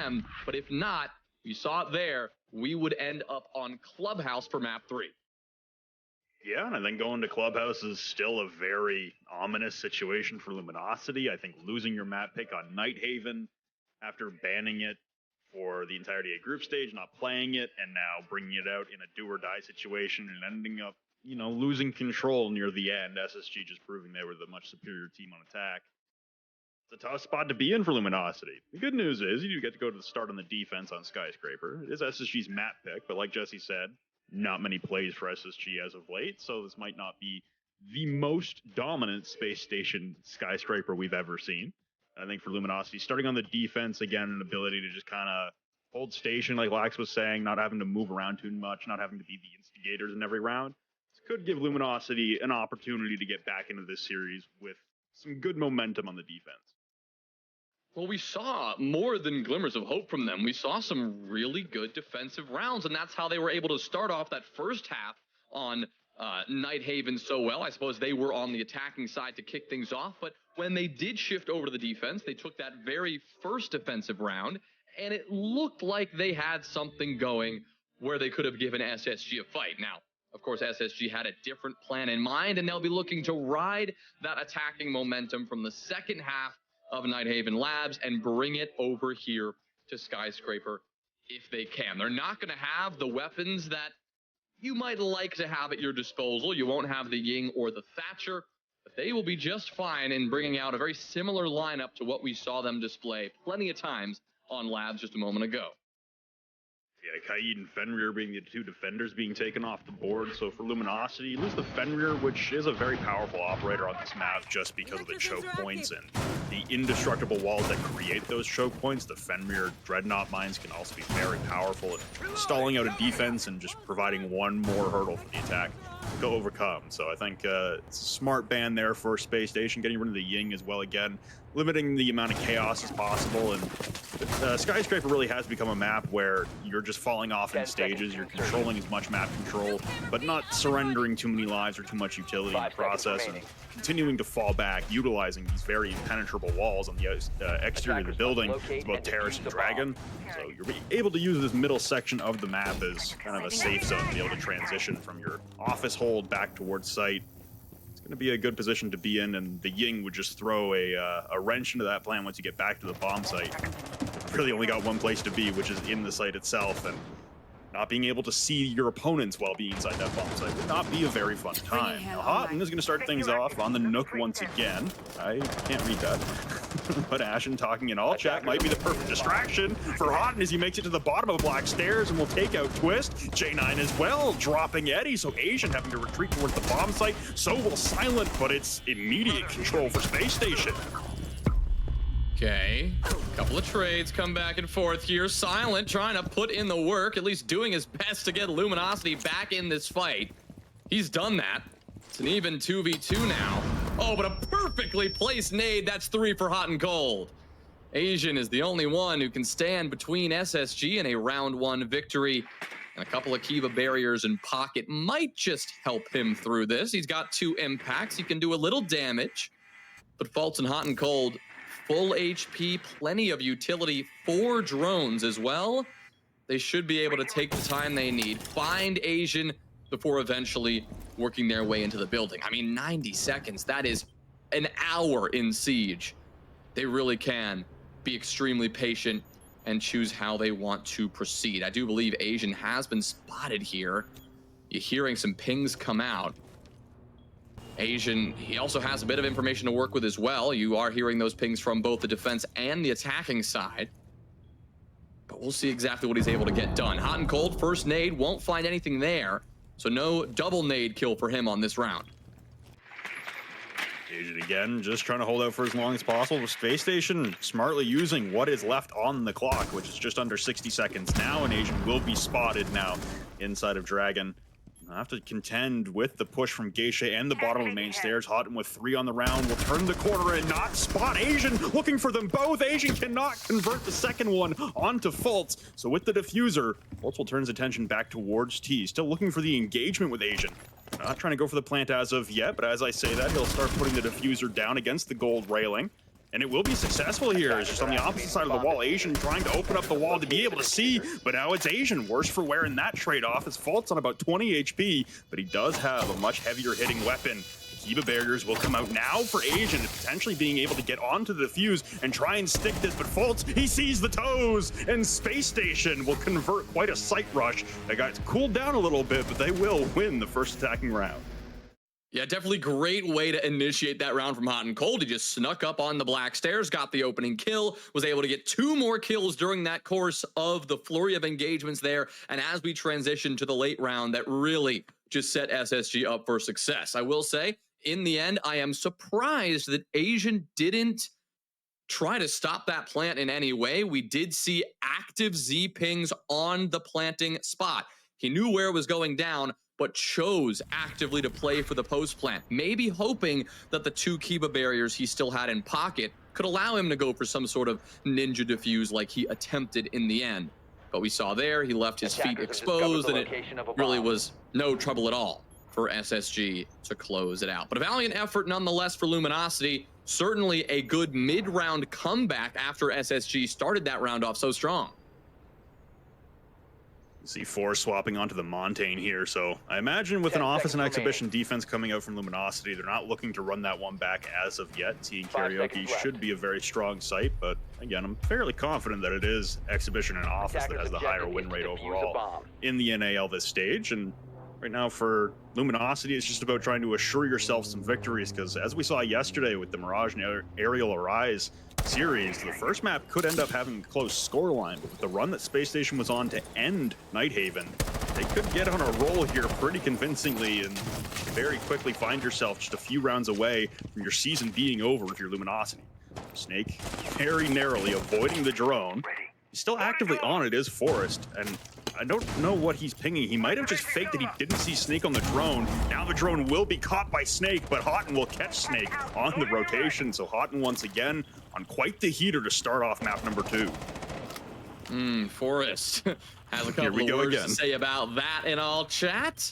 them. But if not, we saw it there, we would end up on Clubhouse for map 3. Yeah, and I think going to Clubhouse is still a very ominous situation for Luminosity. I think losing your map pick on Nighthaven after banning it for the entirety of group stage, not playing it, and now bringing it out in a do-or-die situation and ending up, losing control near the end. SSG just proving they were the much superior team on attack. It's a tough spot to be in for Luminosity. The good news is you do get to go to the start on the defense on Skyscraper. It is SSG's map pick, but like Jesse said, not many plays for SSG as of late, so this might not be the most dominant space station Skyscraper we've ever seen. I think for Luminosity, starting on the defense, again, an ability to just kind of hold station, like Lax was saying, not having to move around too much, not having to be the instigators in every round. This could give Luminosity an opportunity to get back into this series with some good momentum on the defense. Well, we saw more than glimmers of hope from them. We saw some really good defensive rounds, and that's how they were able to start off that first half on Nighthaven so well. I suppose they were on the attacking side to kick things off, but when they did shift over to the defense, they took that very first defensive round, and it looked like they had something going where they could have given SSG a fight. Now, of course, SSG had a different plan in mind, and they'll be looking to ride that attacking momentum from the second half of Nighthaven Labs and bring it over here to Skyscraper if they can. They're not going to have the weapons that you might like to have at your disposal. You won't have the Ying or the Thatcher, but they will be just fine in bringing out a very similar lineup to what we saw them display plenty of times on Labs just a moment ago. Yeah, Kaid and Fenrir being the two defenders being taken off the board. So for Luminosity, you lose the Fenrir, which is a very powerful operator on this map just because of the choke points and the indestructible walls that create those choke points. The Fenrir Dreadnought mines can also be very powerful at stalling out a defense and just providing one more hurdle for the attack to go overcome. So I think it's a smart ban there for Space Station, getting rid of the Ying as well again, limiting the amount of chaos as possible. And Skyscraper really has become a map where you're just falling off in stages, you're controlling as much map control, but not surrendering too many lives or too much utility in the process, and continuing to fall back, utilizing these very impenetrable walls on the exterior of the building. It's about Terrace and Dragon. So you're able to use this middle section of the map as kind of a safe zone to be able to transition from your office hold back towards site. It's going to be a good position to be in, and the Ying would just throw a wrench into that plan once you get back to the bomb site. Really only got one place to be, which is in the site itself, and not being able to see your opponents while being inside that bomb site would not be a very fun time. Now, Houghton is going to start things off on the Nook once again. I can't read that. But Ashen talking in all chat might be the perfect distraction for Houghton as he makes it to the bottom of the black stairs and will take out Twist. J9 as well, dropping Eddie, so Asian having to retreat towards the bomb site. So will Silent, but it's immediate control for Space Station. Okay, a couple of trades come back and forth here. Silent trying to put in the work, at least doing his best to get Luminosity back in this fight. He's done that. It's an even 2v2 now. Oh, but a perfectly placed nade. That's 3 for Hot and Cold. Asian is the only one who can stand between SSG and a round 1 victory. And a couple of Kiva barriers in pocket might just help him through this. He's got 2 impacts. He can do a little damage. But Faults and Hot and Cold, full HP, plenty of utility, 4 drones as well. They should be able to take the time they need, find Asian before eventually working their way into the building. I mean, 90 seconds, that is an hour in Siege. They really can be extremely patient and choose how they want to proceed. I do believe Asian has been spotted here. You're hearing some pings come out. Asian, he also has a bit of information to work with as well. You are hearing those pings from both the defense and the attacking side. But we'll see exactly what he's able to get done. Hot and Cold, first nade, won't find anything there. So no double nade kill for him on this round. Asian again, just trying to hold out for as long as possible. With Space Station smartly using what is left on the clock, which is just under 60 seconds now, and Asian will be spotted now inside of Dragon. I have to contend with the push from Geisha and the bottom of the main stairs. Houghton with 3 on the round will turn the corner and not spot Asian, looking for them both. Asian cannot convert the second one onto Fultz. So with the diffuser, Fultz will turn his attention back towards T. Still looking for the engagement with Asian. Not trying to go for the plant as of yet, but as I say that, he'll start putting the diffuser down against the gold railing. And it will be successful here. It's just on the opposite side of the wall. Asian trying to open up the wall to be able to see, but now it's Asian. Worse for wear in that trade-off. His Fault's on about 20 HP, but he does have a much heavier hitting weapon. Kiba barriers will come out now for Asian, potentially being able to get onto the fuse and try and stick this, but Faults, he sees the toes, and Space Station will convert quite a sight rush. They got cooled down a little bit, but they will win the first attacking round. Yeah, definitely great way to initiate that round from Hot and Cold. He just snuck up on the black stairs, got the opening kill, was able to get 2 more kills during that course of the flurry of engagements there. And as we transition to the late round, that really just set SSG up for success. I will say, in the end, I am surprised that Asian didn't try to stop that plant in any way. We did see active Z pings on the planting spot. He knew where it was going down, but chose actively to play for the post plant, maybe hoping that the 2 Kiba barriers he still had in pocket could allow him to go for some sort of ninja defuse like he attempted in the end. But we saw there, he left his feet exposed, and it really was no trouble at all for SSG to close it out. But a valiant effort nonetheless for Luminosity. Certainly a good mid-round comeback after SSG started that round off so strong. See 4 swapping onto the Montaigne here, so I imagine with an office and exhibition defense coming out from Luminosity, they're not looking to run that one back as of yet. Seeing Karaoke should be a very strong site, but again, I'm fairly confident that it is exhibition and office that has the higher win rate overall in the NAL this stage. And right now for Luminosity, it's just about trying to assure yourself some victories, because as we saw yesterday with the Mirage and Aerial Arise series, the first map could end up having a close scoreline, but with the run that Space Station was on to end Nighthaven, they could get on a roll here pretty convincingly and very quickly find yourself just a few rounds away from your season being over if you're Luminosity. Snake very narrowly avoiding the drone. He's still actively on it, is Forest, and I don't know what he's pinging. He might have just faked that he didn't see Snake on the drone. Now the drone will be caught by Snake, but Houghton will catch Snake on the rotation. So Houghton once again on quite the heater to start off map number 2. Forrest has a couple of words to say about that in all chat.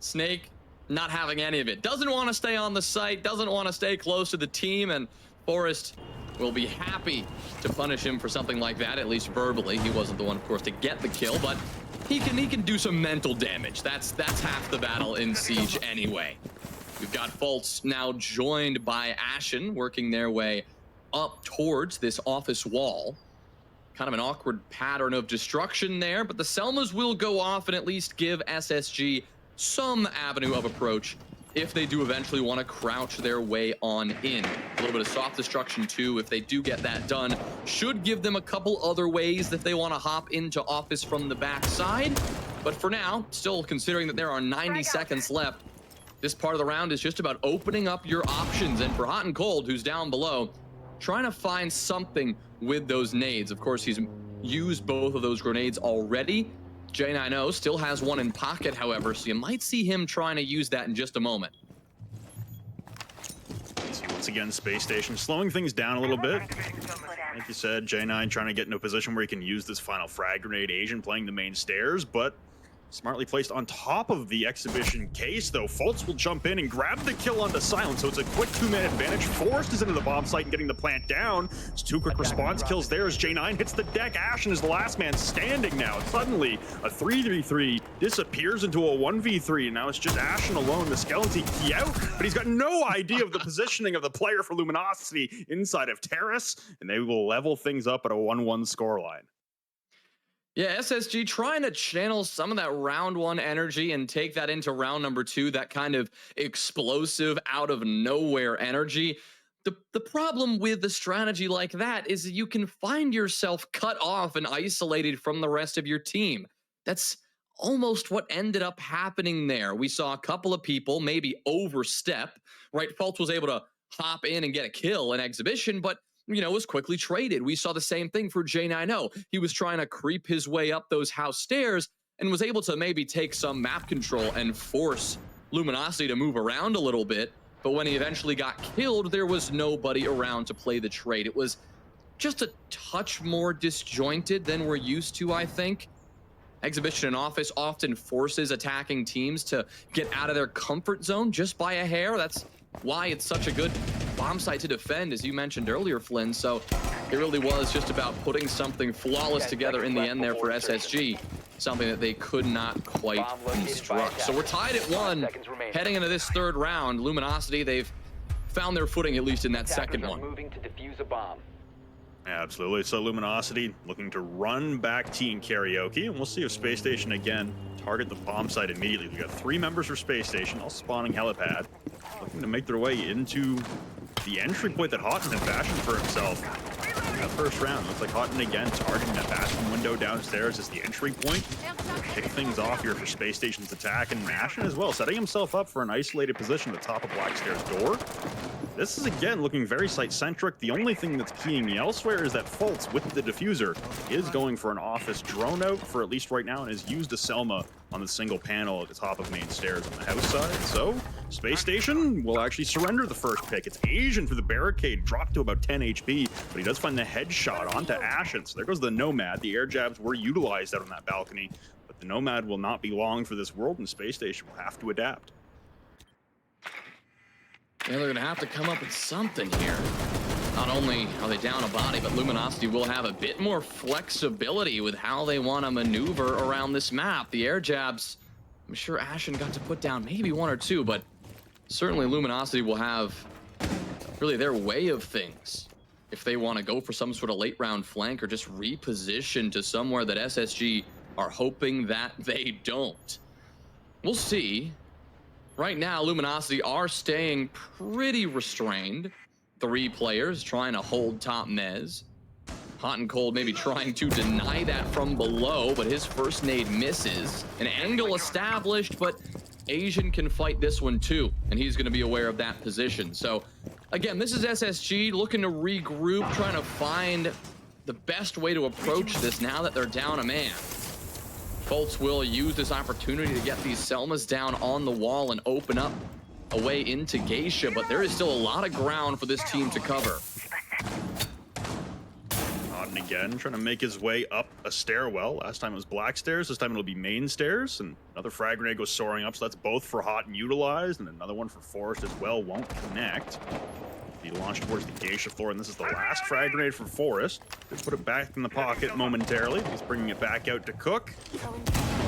Snake not having any of it. Doesn't want to stay on the site, doesn't want to stay close to the team, and Forrest will be happy to punish him for something like that, at least verbally. He wasn't the one, of course, to get the kill, but he can do some mental damage. That's half the battle in Siege anyway. We've got Faults now joined by Ashen, working their way up towards this office wall. Kind of an awkward pattern of destruction there, but the Selmas will go off and at least give SSG some avenue of approach if they do eventually want to crouch their way on in. A little bit of soft destruction too, if they do get that done, should give them a couple other ways that they want to hop into office from the backside. But for now, still considering that there are 90 seconds left, this part of the round is just about opening up your options. And for Hot and Cold, who's down below, trying to find something with those nades. Of course, he's used both of those grenades already. J90 still has one in pocket, however, so you might see him trying to use that in just a moment. So once again, Space Station slowing things down a little bit. Like you said, J9 trying to get into a position where he can use this final frag grenade. Asian playing the main stairs, but smartly placed on top of the exhibition case, though. Faults will jump in and grab the kill onto Silent, so it's a quick 2-man advantage. Forrest is into the bomb site and getting the plant down. It's 2 quick response kills there as J9 hits the deck. Ashen is the last man standing now. Suddenly, a 3v3 disappears into a 1v3, and now it's just Ashen alone. The skeleton key out, but he's got no idea of the positioning of the player for Luminosity inside of Terrace, and they will level things up at a 1-1 scoreline. Yeah, SSG trying to channel some of that round 1 energy and take that into round number 2, that kind of explosive out of nowhere energy. The problem with the strategy like that is that you can find yourself cut off and isolated from the rest of your team. That's almost what ended up happening there. We saw a couple of people maybe overstep, right? Faults was able to hop in and get a kill in exhibition, but was quickly traded. We saw the same thing for J90. He was trying to creep his way up those house stairs and was able to maybe take some map control and force Luminosity to move around a little bit. But when he eventually got killed, there was nobody around to play the trade. It was just a touch more disjointed than we're used to, I think. Exhibition and Office often forces attacking teams to get out of their comfort zone just by a hair. That's why it's such a good bomb site to defend, as you mentioned earlier, Flynn. So it really was just about putting something flawless together in the end there for SSG. Something that they could not quite construct. So we're tied at 1, heading into this third round. Luminosity, they've found their footing, at least in that second one. Moving to defuse a bomb. Absolutely. So Luminosity looking to run back Team Karaoke, and we'll see if Space Station again target the bomb site immediately. We got 3 members for Space Station, all spawning helipad, looking to make their way into the entry point that Houghton had fashioned for himself. That first round looks like Houghton again targeting that bathroom window downstairs as the entry point. Kick things off here for Space Station's attack, and Ashen as well, setting himself up for an isolated position at the top of Blackstairs' door. This is again looking very site-centric. The only thing that's keying me elsewhere is that Fultz, with the diffuser, is going for an office drone out for at least right now, and has used a Selma on the single panel at the top of main stairs on the house side. So Space Station will actually surrender the first pick. It's Asian for the barricade, dropped to about 10 HP, but he does find the headshot onto Ashen. So there goes the Nomad. The air jabs were utilized out on that balcony, but the Nomad will not be long for this world, and Space Station will have to adapt. Yeah, they're gonna have to come up with something here. Not only are they down a body, but Luminosity will have a bit more flexibility with how they want to maneuver around this map. The air jabs, I'm sure Ashen got to put down maybe 1 or 2, but certainly Luminosity will have really their way of things if they want to go for some sort of late round flank or just reposition to somewhere that SSG are hoping that they don't. We'll see. Right now, Luminosity are staying pretty restrained. 3 players trying to hold top mez. Hot and Cold maybe trying to deny that from below, but his first nade misses. An angle established, but Asian can fight this one too, and he's going to be aware of that position. So, again, this is SSG looking to regroup, trying to find the best way to approach this now that they're down a man. Fultz will use this opportunity to get these Selmas down on the wall and open up a way into Geisha, but there is still a lot of ground for this team to cover. Auden again, trying to make his way up a stairwell. Last time it was black stairs, this time it'll be main stairs, and another frag grenade goes soaring up, so that's both for Hot and utilized, and another one for Forrest as well, won't connect. He launched towards the Geisha floor, and this is the last frag grenade for Forrest. Just put it back in the pocket momentarily. He's bringing it back out to Cook.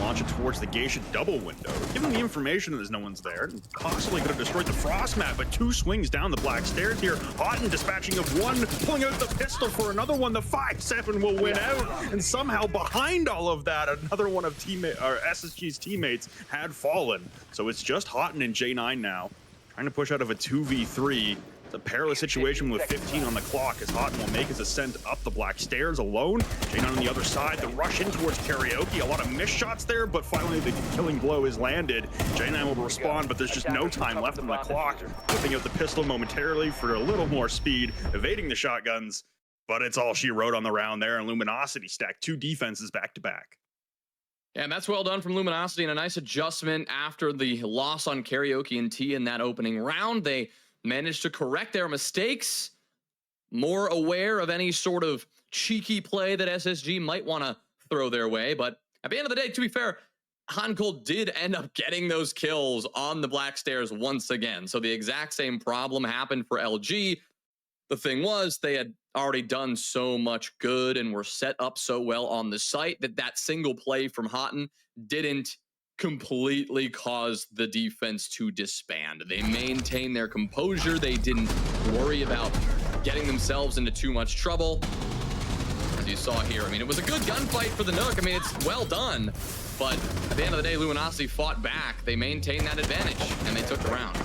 Launch it towards the Geisha double window. Given the information that there's no one's there, and possibly could have destroyed the frost mat, but 2 swings down the black stairs here. Houghton dispatching of 1, pulling out the pistol for another one. The 5-7 will win out, and somehow behind all of that, another one of SSG's teammates had fallen. So it's just Houghton and J9 now, trying to push out of a 2v3. It's a perilous situation with 15 on the clock as Houghton will make his ascent up the black stairs alone. J9 on the other side, the rush in towards Karaoke. A lot of missed shots there, but finally the killing blow is landed. J9 will respond, but there's just no time left on the clock. Whipping out the pistol momentarily for a little more speed, evading the shotguns, but it's all she wrote on the round there, and Luminosity stacked 2 defenses back to back. And that's well done from Luminosity, and a nice adjustment after the loss on Karaoke and T in that opening round. They managed to correct their mistakes, more aware of any sort of cheeky play that SSG might want to throw their way. But at the end of the day, to be fair, Hot and Cold did end up getting those kills on the black stairs once again. So the exact same problem happened for LG. The thing was, they had already done so much good and were set up so well on the site that that single play from Houghton didn't completely caused the defense to disband. They maintained their composure. They didn't worry about getting themselves into too much trouble. As you saw here, I mean, it was a good gunfight for the Nook. I mean, it's well done. But at the end of the day, Luminosity fought back. They maintained that advantage, and they took the round.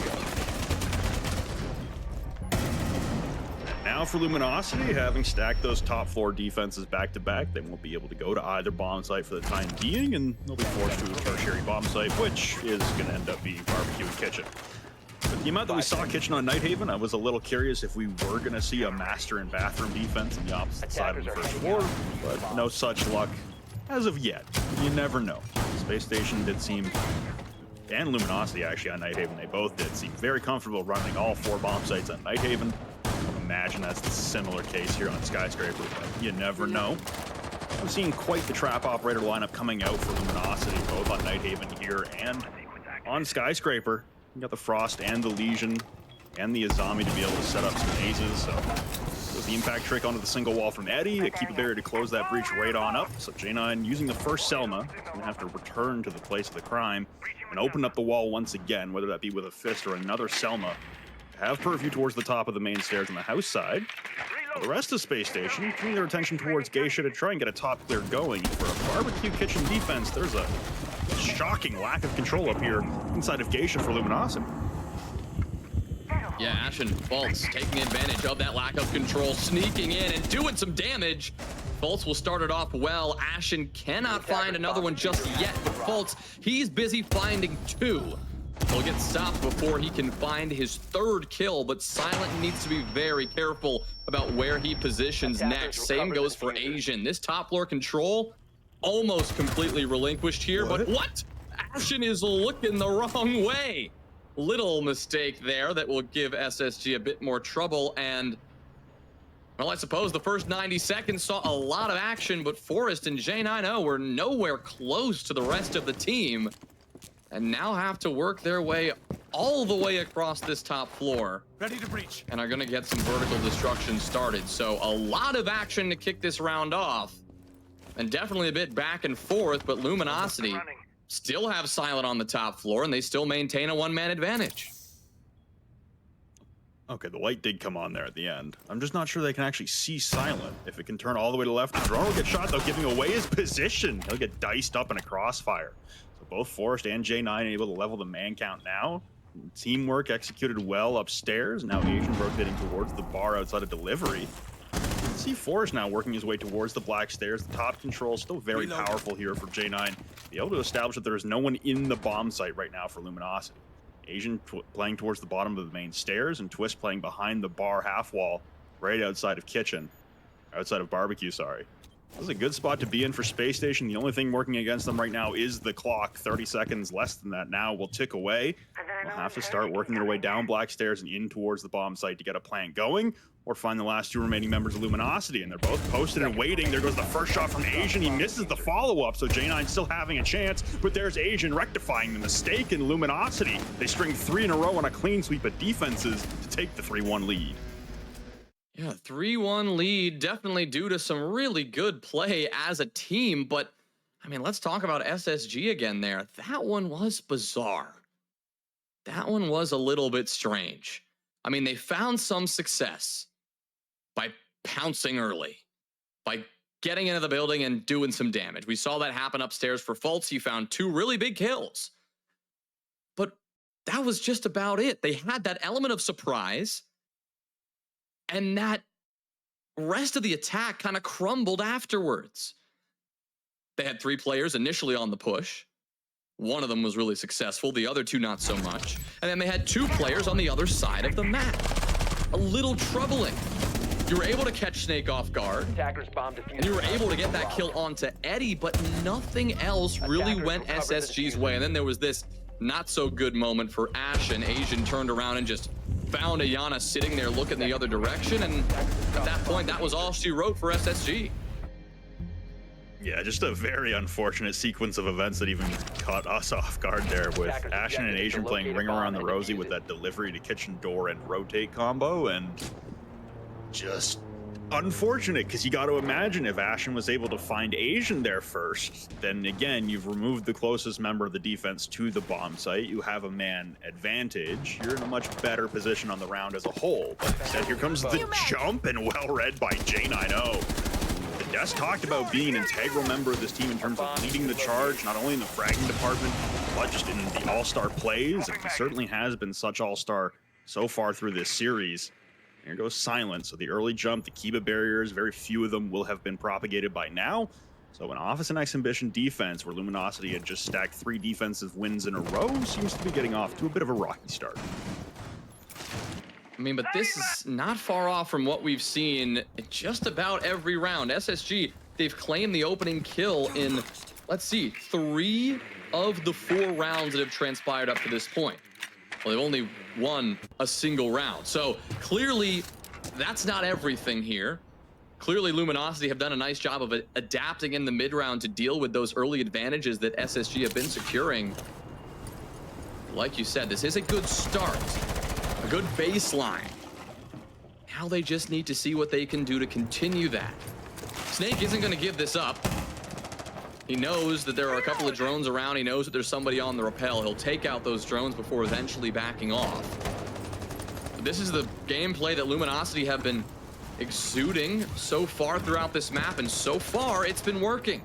Now for Luminosity, having stacked those top floor defenses back to back, they won't be able to go to either bomb site for the time being, and they'll be forced to a tertiary bomb site, which is going to end up being barbecue and kitchen. But the amount that we saw kitchen on Nighthaven, I was a little curious if we were going to see a master and bathroom defense on the opposite side of the first floor, but no such luck as of yet. You never know. Space Station did seem, and Luminosity actually on Nighthaven, they both did seem very comfortable running all 4 bomb sites on Nighthaven. Imagine that's the similar case here on Skyscraper, but you never know. I'm seeing quite the trap operator lineup coming out for Luminosity, both on Nighthaven here and on Skyscraper. You got the Frost and the Legion and the Azami to be able to set up some mazes. So goes the impact trick onto the single wall from Eddie to keep a barrier to close that breach right on up. So J9 using the first Selma, he's gonna have to return to the place of the crime and open up the wall once again, whether that be with a fist or another Selma. Have purview towards the top of the main stairs on the house side. The rest of Space Station turning their attention towards Geisha to try and get a top clear going. For a barbecue kitchen defense, there's a shocking lack of control up here inside of Geisha for Luminosity. Yeah, Ashen Fultz taking advantage of that lack of control, sneaking in and doing some damage. Fultz will start it off well. Ashen cannot find another one just yet, but Fultz, he's busy finding two. He'll get stopped before he can find his third kill, but Silent needs to be very careful about where he positions next. Same goes for Asian. This top floor control almost completely relinquished here, but what? Ashen is looking the wrong way. Little mistake there that will give SSG a bit more trouble, and well, I suppose the first 90 seconds saw a lot of action, but Forrest and J9O were nowhere close to the rest of the team, and now have to work their way all the way across this top floor. Ready to breach. And are gonna get some vertical destruction started. So a lot of action to kick this round off, and definitely a bit back and forth, but Luminosity still have Silent on the top floor, and they still maintain a one-man advantage. Okay, the light did come on there at the end. I'm just not sure they can actually see Silent. If it can turn all the way to the left, the drone will get shot, though, giving away his position. He'll get diced up in a crossfire. So both Forrest and J9 able to level the man count now. Teamwork executed well upstairs. Now Asian rotating towards the bar outside of delivery. See Forrest now working his way towards the black stairs. The top control still very powerful here for J9. Be able to establish that there is no one in the bomb site right now for Luminosity. Asian playing towards the bottom of the main stairs, and Twist playing behind the bar half wall right outside of kitchen. Outside of barbecue, sorry. This is a good spot to be in for Space Station. The only thing working against them right now is the clock. 30 seconds less than that now will tick away. They'll have to start working their way down black stairs and in towards the bomb site to get a plan going, or find the last two remaining members of Luminosity, and they're both posted and waiting. There goes the first shot from Asian. He misses the follow-up, so J9 still having a chance, but there's Asian rectifying the mistake in Luminosity. They string 3 in a row on a clean sweep of defenses to take the 3-1 lead. Yeah, 3-1 lead, definitely due to some really good play as a team, but I mean, let's talk about SSG again there. That one was bizarre. That one was a little bit strange. I mean, they found some success by pouncing early, by getting into the building and doing some damage. We saw that happen upstairs for Fultz. He found 2 really big kills. But that was just about it. They had that element of surprise, and that rest of the attack kind of crumbled afterwards. They had 3 players initially on the push. One of them was really successful, the other 2 not so much. And then they had 2 players on the other side of the map. A little troubling. You were able to catch Snake off guard, and you were able to get that kill onto Eddie, but nothing else really went SSG's way. And then there was this not so good moment for Ashen. Asian turned around and just found Ayana sitting there looking the other direction, and at that point, that was all she wrote for SSG. Yeah, just a very unfortunate sequence of events that even caught us off guard there, with Ashen and Asian playing Ring Around the Rosie with that delivery to kitchen door and rotate combo, and just unfortunate, because you got to imagine if Ashen was able to find Asian there first, then again, you've removed the closest member of the defense to the bomb site. You have a man advantage. You're in a much better position on the round as a whole. But instead, here comes the jump, and well read by J9O. Des talked about being an integral member of this team in terms of leading the charge, not only in the fragging department, but just in the all-star plays, and he certainly has been such all-star so far through this series. Here goes Silent, so the early jump, the Kiba barriers, very few of them will have been propagated by now. So an Office and Exhibition defense where Luminosity had just stacked 3 defensive wins in a row seems to be getting off to a bit of a rocky start. I mean, but this is not far off from what we've seen just about every round. SSG, they've claimed the opening kill in, let's see, 3 of the 4 rounds that have transpired up to this point. Well, they've only won a single round. So clearly, that's not everything here. Clearly, Luminosity have done a nice job of adapting in the mid-round to deal with those early advantages that SSG have been securing. Like you said, this is a good start. A good baseline. Now they just need to see what they can do to continue that. Snake isn't going to give this up. He knows that there are a couple of drones around. He knows that there's somebody on the rappel. He'll take out those drones before eventually backing off. But this is the gameplay that Luminosity have been exuding so far throughout this map, and so far it's been working.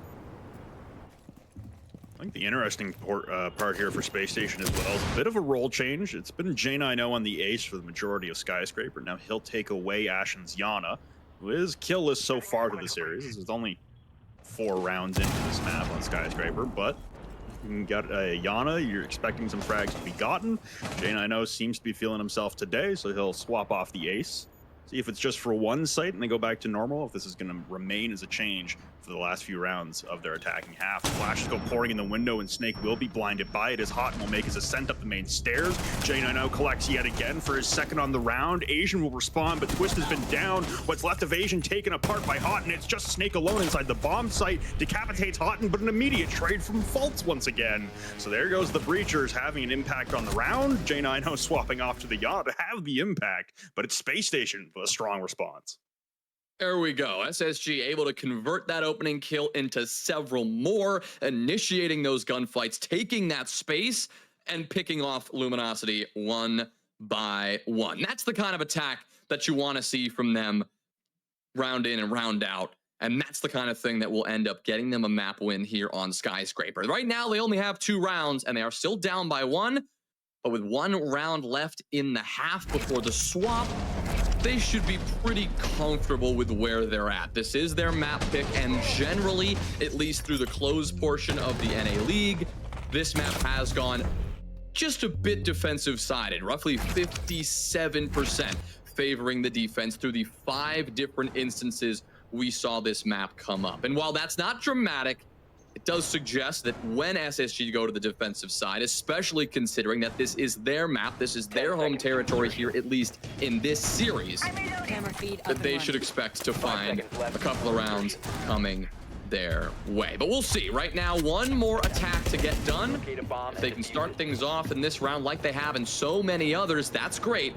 I think the interesting part here for Space Station as well is a bit of a role change. It's been J9O on the ace for the majority of Skyscraper. Now he'll take away Ashen's Yana, who is killless so far to the series. This is only 4 rounds into this map on Skyscraper, but you got Yana, you're expecting some frags to be gotten. J9O seems to be feeling himself today, so he'll swap off the ace. See if it's just for one site and they go back to normal, if this is going to remain as a change for the last few rounds of their attacking half. Flashes go pouring in the window and Snake will be blinded by it as Hot will make his ascent up the main stairs. J9O collects yet again for his second on the round. Asian will respond, but Twist has been down. What's left of Asian taken apart by Hot, and it's just Snake alone inside the bomb site. Decapitates Hot, but an immediate trade from Faults once again. So there goes the Breachers having an impact on the round. J9O swapping off to the Yacht to have the impact, but it's Space Station with a strong response. There we go. SSG able to convert that opening kill into several more, initiating those gunfights, taking that space, and picking off Luminosity one by one. That's the kind of attack that you want to see from them round in and round out. And that's the kind of thing that will end up getting them a map win here on Skyscraper. Right now, they only have 2 rounds, and they are still down by 1. But with 1 round left in the half before the swap, they should be pretty comfortable with where they're at. This is their map pick, and generally, at least through the closed portion of the NA League, this map has gone just a bit defensive-sided, roughly 57% favoring the defense through the 5 different instances we saw this map come up. And while that's not dramatic, it does suggest that when SSG go to the defensive side, especially considering that this is their map, this is their home territory here, at least in this series, that they should expect to find a couple of rounds coming their way. But we'll see. Right now, 1 more attack to get done. If they can start things off in this round like they have in so many others, that's great.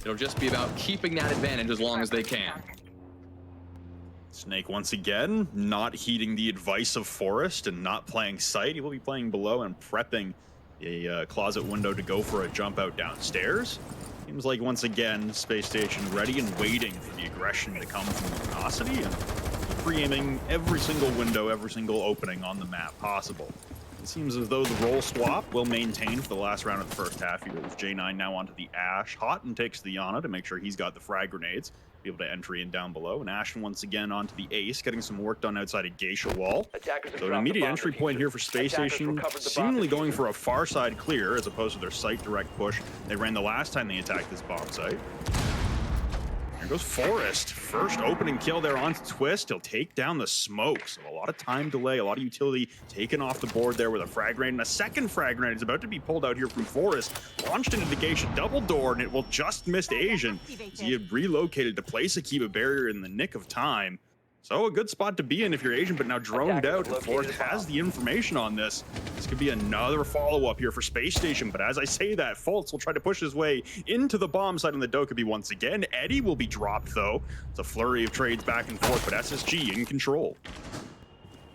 It'll just be about keeping that advantage as long as they can. Snake once again not heeding the advice of Forest and not playing sight. He will be playing below and prepping a closet window to go for a jump out downstairs. Seems like once again Space Station ready and waiting for the aggression to come from Luminosity and pre-aiming every single window, every single opening on the map possible. It seems as though the role swap will maintain for the last round of the first half here, with J9 now onto the Ash. Hot and takes the Yana to make sure he's got the frag grenades, be able to entry in down below. And Ashen once again onto the Ace, getting some work done outside of Geisha Wall. So an immediate entry point here for Space Station, seemingly going for a far side clear as opposed to their site direct push they ran the last time they attacked this bomb site. There goes Forest. First opening kill there onto Twist. He'll take down the smoke. So a lot of time delay, a lot of utility taken off the board there with a frag grenade. And a second frag grenade is about to be pulled out here from Forest. Launched into the Geisha double door, and it will just miss Asian. He had relocated to place a Kiba barrier in the nick of time. So a good spot to be in if you're Asian, but now droned out, and Forest has the information on this. This could be another follow-up here for Space Station, but as I say that, Faults will try to push his way into the bomb site on the Dokkaebi once again. Eddie will be dropped, though. It's a flurry of trades back and forth, but SSG in control.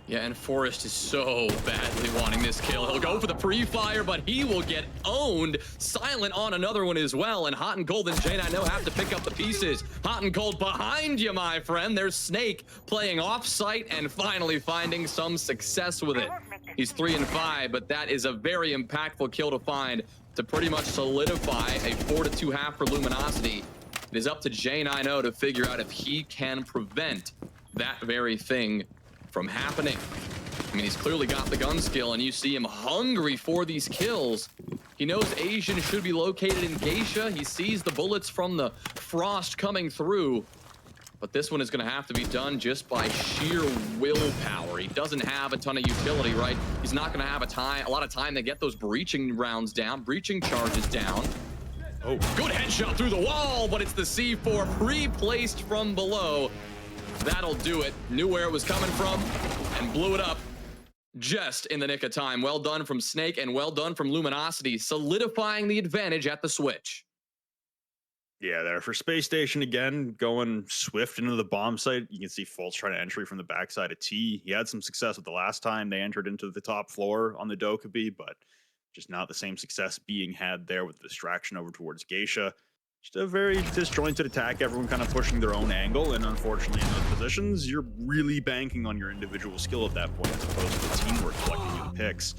Yeah, and Forest is so badly wanting this kill. He'll go for the pre-fire, but he will get owned. Silent on another one as well, and Hot and Cold and J9O have to pick up the pieces. Hot and Cold behind you, my friend. There's Snake playing off-site and finally finding some success with it. He's 3 and 5, but that is a very impactful kill to find to pretty much solidify a 4-2 half for Luminosity. It is up to J9O to figure out if he can prevent that very thing from happening. I mean, he's clearly got the gun skill, and you see him hungry for these kills. He knows Asian should be located in Geisha. He sees the bullets from the frost coming through, but this one is going to have to be done just by sheer willpower. He doesn't have a ton of utility, right? He's not going to have a lot of time to get those breaching rounds down, breaching charges down. Oh, good headshot through the wall, but it's the C4 pre-placed from below. That'll do it. Knew where it was coming from and blew it up just in the nick of time. Well done from Snake and well done from Luminosity, solidifying the advantage at the switch. Yeah, there for Space Station again, going swift into the bomb site. You can see Fultz trying to entry from the backside of T. He had some success with the last time they entered into the top floor on the Dokkaebi, but just not the same success being had there with the distraction over towards Geisha. Just a very disjointed attack, everyone kind of pushing their own angle, and unfortunately in those positions, you're really banking on your individual skill at that point as opposed to the teamwork collecting you the picks.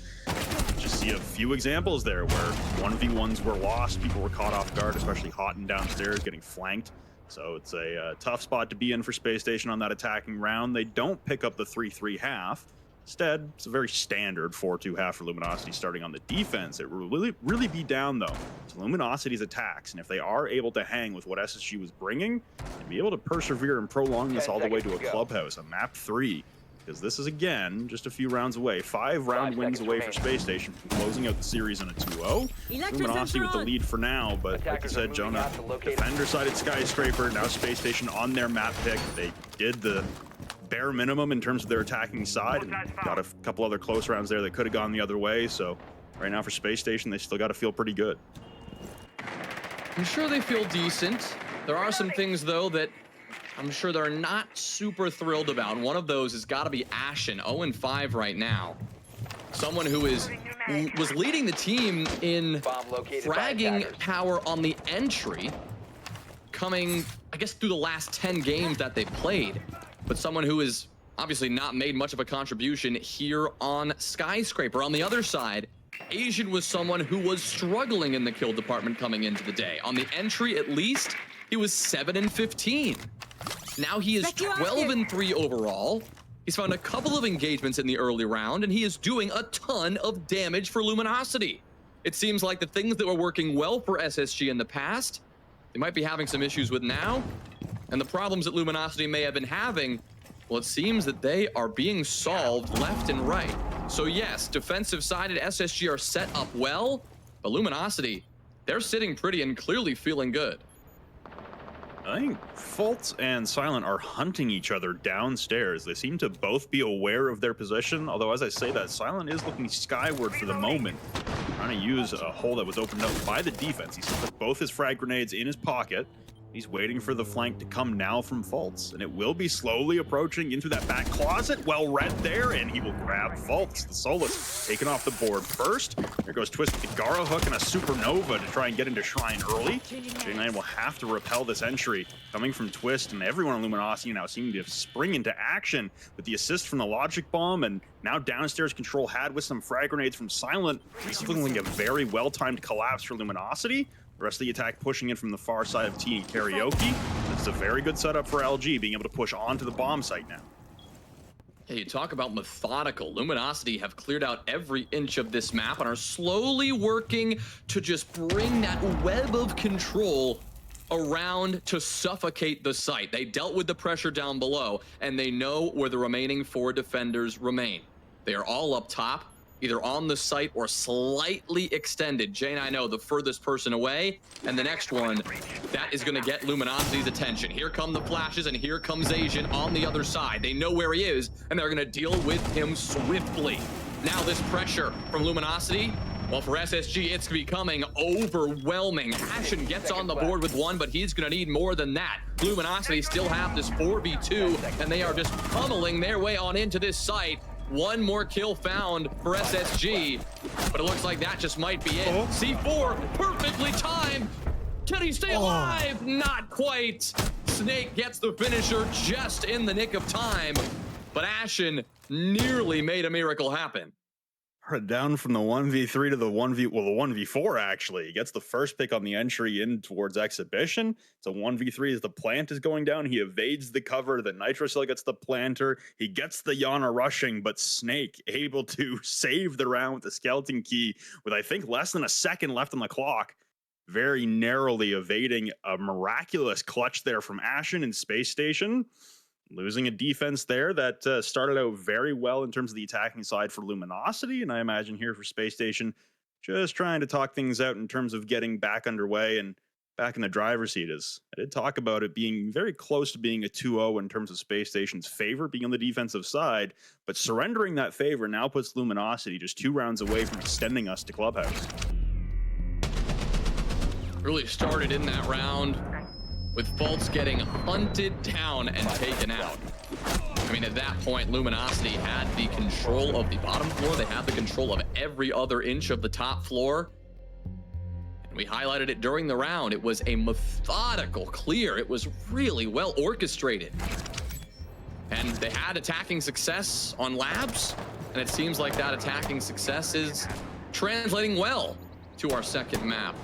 Just see a few examples there where 1v1s were lost, people were caught off guard, especially Houghton downstairs getting flanked. So it's a tough spot to be in for Space Station on that attacking round. They don't pick up the 3-3 half. Instead, it's a very standard 4-2 half for Luminosity starting on the defense. It will really be down, though, to Luminosity's attacks. And if they are able to hang with what SSG was bringing, and be able to persevere and prolong this all the way to a clubhouse, a map 3, because this is, again, just a few rounds away. 5-round wins away for Space Station from closing out the series on a 2-0. Luminosity with the lead for now, but like I said, Jonah, defender-sided Skyscraper, now Space Station on their map pick. They did the bare minimum in terms of their attacking side and got a couple other close rounds there that could have gone the other way. So right now for Space Station, they still got to feel pretty good. I'm sure they feel decent. There are some things, though, that I'm sure they're not super thrilled about. One of those has got to be Ashen, 0-5 right now. Someone who was leading the team in fragging power on the entry, coming, I guess, through the last 10 games that they played. But someone who has obviously not made much of a contribution here on Skyscraper. On the other side, Asian was someone who was struggling in the kill department coming into the day. On the entry, at least, he was 7-15. Now he is 12-3 overall. He's found a couple of engagements in the early round, and he is doing a ton of damage for Luminosity. It seems like the things that were working well for SSG in the past, they might be having some issues with now. And the problems that Luminosity may have been having, well, it seems that they are being solved left and right. So yes, defensive-sided SSG are set up well, but Luminosity, they're sitting pretty and clearly feeling good. I think Fultz and Silent are hunting each other downstairs. They seem to both be aware of their position, although as I say that, Silent is looking skyward for the moment, trying to use a hole that was opened up by the defense. He's put both his frag grenades in his pocket. He's waiting for the flank to come now from Fultz, and it will be slowly approaching into that back closet. Well read there, and he will grab Fultz. The Solus taken off the board first. There goes Twist with the Gara hook and a Supernova to try and get into Shrine early. J9 will have to repel this entry coming from Twist, and everyone on Luminosity now seeming to spring into action with the assist from the Logic Bomb, and now downstairs control had with some frag grenades from Silent. This is looking like a very well-timed collapse for Luminosity. The rest of the attack pushing in from the far side of T and Karaoke. This is a very good setup for LG, being able to push onto the bomb site now. Yeah, you talk about methodical. Luminosity have cleared out every inch of this map and are slowly working to just bring that web of control around to suffocate the site. They dealt with the pressure down below, and they know where the remaining 4 defenders remain. They are all up top, either on the site or slightly extended. Jane, I know the furthest person away, and the next one, that is gonna get Luminosity's attention. Here come the flashes, and here comes Asian on the other side. They know where he is, and they're gonna deal with him swiftly. Now this pressure from Luminosity, well, for SSG, it's becoming overwhelming. Ashen gets on the board with 1, but he's gonna need more than that. Luminosity still have this 4v2, and they are just pummeling their way on into this site. 1 more kill found for SSG, but it looks like that just might be it. C4, perfectly timed. Can he stay alive? Not quite. Snake gets the finisher just in the nick of time, but Ashen nearly made a miracle happen. Down from the 1v3 to the 1v4 actually. He gets the first pick on the entry in towards Exhibition. It's a 1v3 as the plant is going down. He evades the cover. The Nitrocell gets the planter. He gets the Yana rushing, but Snake able to save the round with the skeleton key with I think less than a second left on the clock. Very narrowly evading a miraculous clutch there from Ashen and Space Station. Losing a defense there that started out very well in terms of the attacking side for Luminosity, and I imagine here for Space Station, just trying to talk things out in terms of getting back underway and back in the driver's seat. As I did talk about it being very close to being a 2-0 in terms of Space Station's favor, being on the defensive side, but surrendering that favor now puts Luminosity just 2 rounds away from extending us to Clubhouse. really started in that round with Fultz getting hunted down and taken out. I mean, at that point, Luminosity had the control of the bottom floor. They had the control of every other inch of the top floor. And we highlighted it during the round. It was a methodical clear. It was really well orchestrated. And they had attacking success on labs. And it seems like that attacking success is translating well to our second map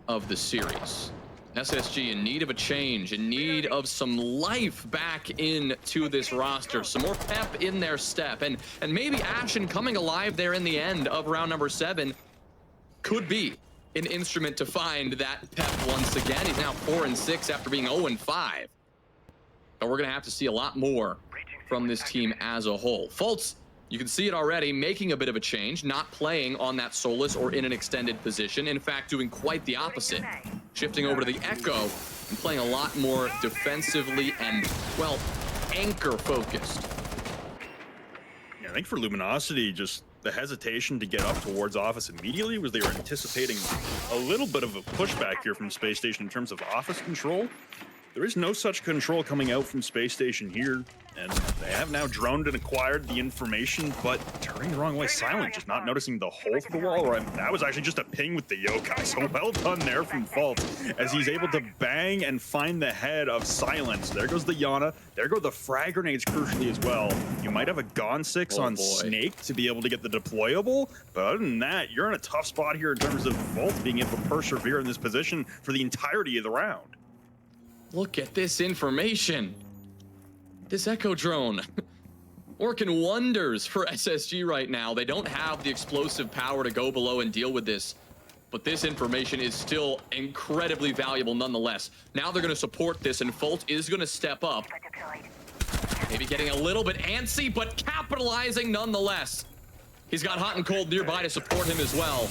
of the series. SSG in need of a change, in need of some life back into this roster, some more pep in their step, and maybe Ashen coming alive there in the end of round number 7 could be an instrument to find that pep once again. He's now 4-6 after being 0-5. But we're gonna have to see a lot more from this team as a whole. Fultz, you can see it already, making a bit of a change, not playing on that Solus or in an extended position. In fact, doing quite the opposite. Shifting over to the Echo and playing a lot more defensively and, well, anchor focused. Yeah, I think for Luminosity, just the hesitation to get up towards office immediately was they were anticipating a little bit of a pushback here from Space Station in terms of office control. There is no such control coming out from Space Station here, and they have now droned and acquired the information, but turning the wrong way. Silent, just not noticing the hole through the wall. That was actually just a ping with the yokai, so well done there from Fultz, as he's able to bang and find the head of Silent. So there goes the Yana, there go the frag grenades crucially as well. You might have a Gone 6 on Snake to be able to get the deployable, but other than that, you're in a tough spot here in terms of Fultz being able to persevere in this position for the entirety of the round. Look at this information. This Echo drone working wonders for SSG right now. They don't have the explosive power to go below and deal with this, but this information is still incredibly valuable nonetheless. Now they're going to support this, and Fultz is going to step up. Maybe getting a little bit antsy, but capitalizing nonetheless. He's got hot and cold nearby to support him as well.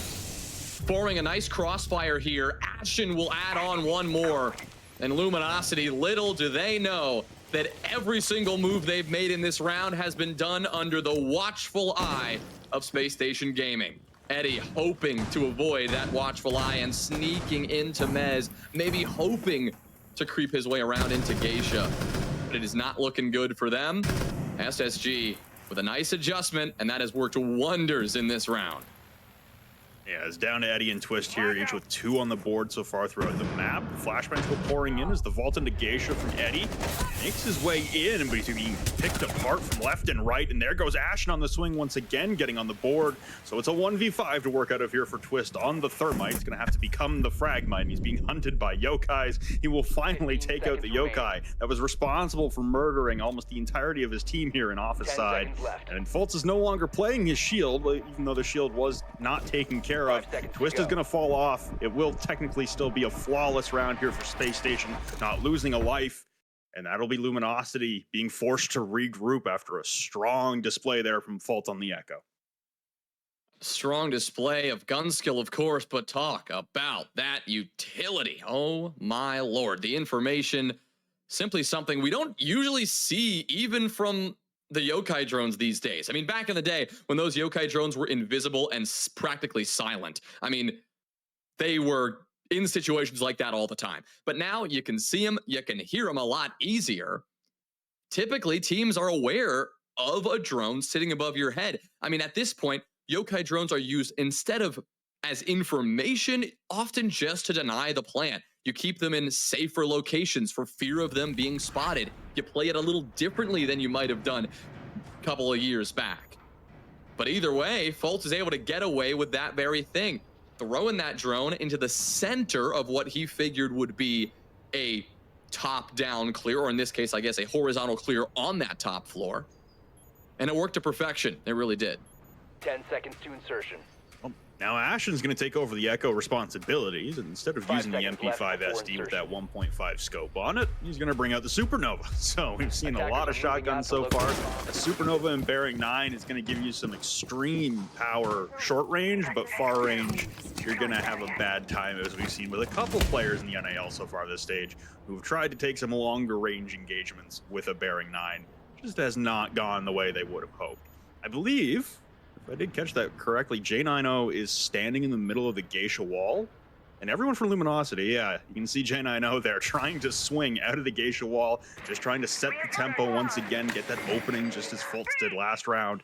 Forming a nice crossfire here. Ashen will add on one more. And Luminosity, little do they know that every single move they've made in this round has been done under the watchful eye of Space Station Gaming. Eddie hoping to avoid that watchful eye and sneaking into Mez, maybe hoping to creep his way around into Geisha. But it is not looking good for them. SSG with a nice adjustment, and that has worked wonders in this round. Yeah, it's down to Eddie and Twist here, each with 2 on the board so far throughout the map. Flashbangs go pouring in as the vault into Geisha from Eddie makes his way in, but he's being picked apart from left and right. And there goes Ashen on the swing once again, getting on the board. So it's a 1v5 to work out of here for Twist on the Thermite. He's going to have to become the Fragmite, and he's being hunted by yokais. He will finally take out the yokai that was responsible for murdering almost the entirety of his team here in Office side. And Fultz is no longer playing his shield, even though the shield was not taken care of. Twist is going to fall off. It will technically still be a flawless round here for Space Station, not losing a life. And that'll be Luminosity being forced to regroup after a strong display there from Fultz on the Echo. Strong display of gun skill, of course, but talk about that utility. Oh my lord. The information, simply something we don't usually see even from the yokai drones these days. I mean, back in the day when those yokai drones were invisible and practically silent, I mean, they were in situations like that all the time. But now you can see them, you can hear them a lot easier. Typically, teams are aware of a drone sitting above your head. I mean, at this point, yokai drones are used instead of as information, often just to deny the plant. You keep them in safer locations for fear of them being spotted. You play it a little differently than you might have done a couple of years back. But either way, Fultz is able to get away with that very thing. Throwing that drone into the center of what he figured would be a top-down clear, or in this case, I guess, a horizontal clear on that top floor. And it worked to perfection. It really did. 10 seconds to insertion. Now Ashen's going to take over the Echo responsibilities, and instead of using the MP5 SD with that 1.5 scope on it, he's going to bring out the Supernova. So we've seen a lot of shotguns so far. A Supernova and Bearing 9 is going to give you some extreme power short range, but far range, you're going to have a bad time, as we've seen with a couple players in the NAL so far this stage who've tried to take some longer range engagements with a Bearing 9. Just has not gone the way they would have hoped. I believe, if I did catch that correctly, J90 is standing in the middle of the Geisha wall, And everyone from Luminosity, yeah, you can see J9O there trying to swing out of the Geisha wall, just trying to set the tempo once again, get that opening just as Fultz did last round.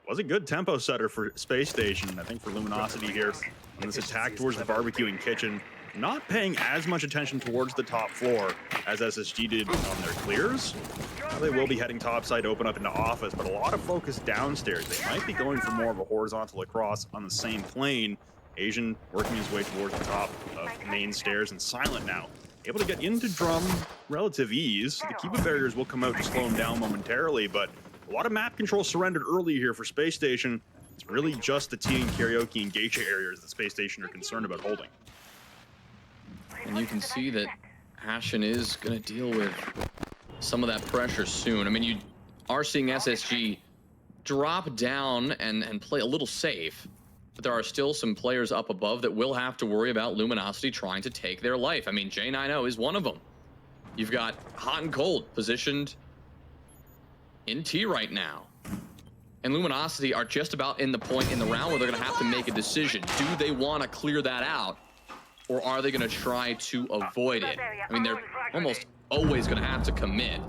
Was a good tempo setter for Space Station, I think, for Luminosity here on this attack towards the barbecuing kitchen. Not paying as much attention towards the top floor as SSG did on their clears. Now they will be heading topside, open up into office, but a lot of focus downstairs. They might be going for more of a horizontal across on the same plane. Asian working his way towards the top of main stairs, and Silent now able to get into drum relative ease. The Kiva barriers will come out and slow him down momentarily, but a lot of map control surrendered early here for Space Station. It's really just the T and Karaoke and Geisha areas that Space Station are concerned about holding. And you can see that Ashen is going to deal with some of that pressure soon. I mean, you are seeing SSG drop down and play a little safe, but there are still some players up above that will have to worry about Luminosity trying to take their life. I mean, J9O is one of them. You've got Hot and Cold positioned in T right now. And Luminosity are just about in the point in the round where they're going to have to make a decision. Do they want to clear that out, or are they going to try to avoid it? I mean, they're almost always going to have to commit.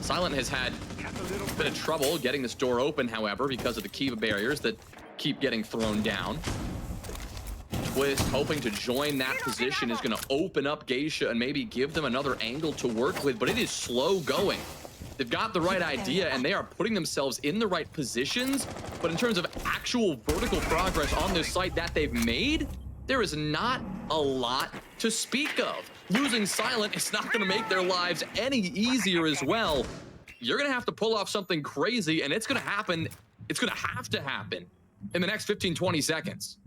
Silent has had a bit of trouble getting this door open, however, because of the Kiva barriers that keep getting thrown down. Twist, hoping to join that position, is going to open up Geisha and maybe give them another angle to work with, but it is slow going. They've got the right idea, and they are putting themselves in the right positions, but in terms of actual vertical progress on this site that they've made, there is not a lot to speak of. Losing Silent is not going to make their lives any easier as well. You're going to have to pull off something crazy, and it's going to happen. It's going to have to happen in the next 15, 20 seconds.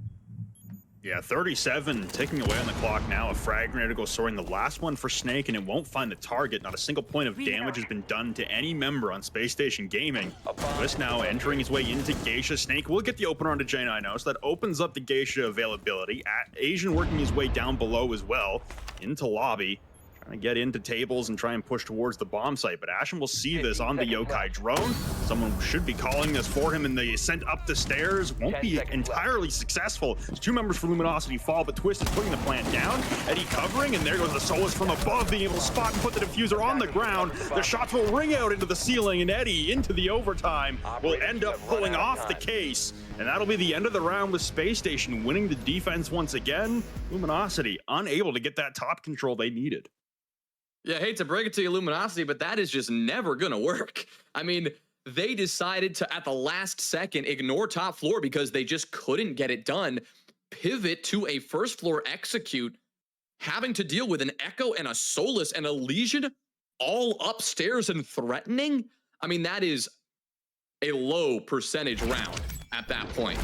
Yeah, 37 ticking away on the clock now. A frag grenade to go soaring. The last one for Snake, and it won't find the target. Not a single point of damage has been done to any member on Space Station Gaming. Twist now entering his way into Geisha. Snake will get the opener onto J9O, so that opens up the Geisha availability. Asian working his way down below as well into lobby. Trying to get into tables and try and push towards the bomb site, but Ashen will see this on the Yokai drone. Someone should be calling this for him, and the ascent up the stairs won't be entirely successful. There's two members for Luminosity fall, but Twist is putting the plant down. Eddie covering, and there goes the Solus from above, being able to spot and put the diffuser on the ground. The shots will ring out into the ceiling, and Eddie into the overtime will end up pulling off the case. And that'll be the end of the round with Space Station winning the defense once again. Luminosity unable to get that top control they needed. Yeah, I hate to break it to you, Luminosity, but that is just never gonna work. I mean, they decided to, at the last second, ignore top floor because they just couldn't get it done. Pivot to a first floor execute, having to deal with an Echo and a Solus and a Legion all upstairs and threatening. I mean, that is a low percentage round at that point.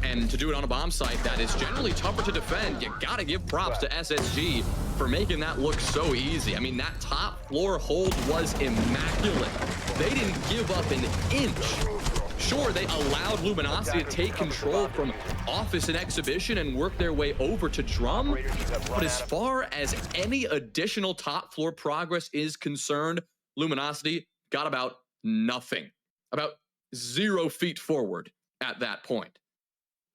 And to do it on a bomb site that is generally tougher to defend, you gotta give props to SSG for making that look so easy. I mean, that top floor hold was immaculate. They didn't give up an inch. Sure, they allowed Luminosity to take control from office and exhibition and work their way over to drum, but as far as any additional top floor progress is concerned, Luminosity got about nothing, about 0 feet forward at that point.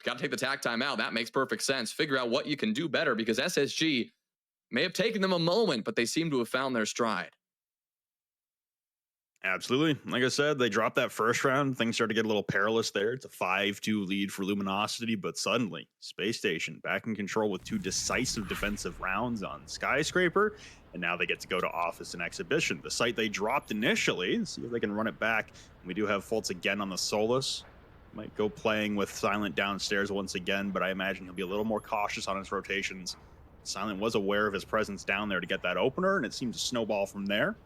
Got to take the tack time out. That makes perfect sense. Figure out what you can do better, because SSG may have taken them a moment, but they seem to have found their stride. Absolutely. Like I said, they dropped that first round. Things started to get a little perilous there. It's a 5-2 lead for Luminosity, but suddenly Space Station back in control with 2 decisive defensive rounds on Skyscraper, and now they get to go to office and exhibition, the site they dropped initially, and see if they can run it back. We do have Fultz again on the Solus. Might go playing with Silent downstairs once again, but I imagine he'll be a little more cautious on his rotations. Silent was aware of his presence down there to get that opener, and it seemed to snowball from there.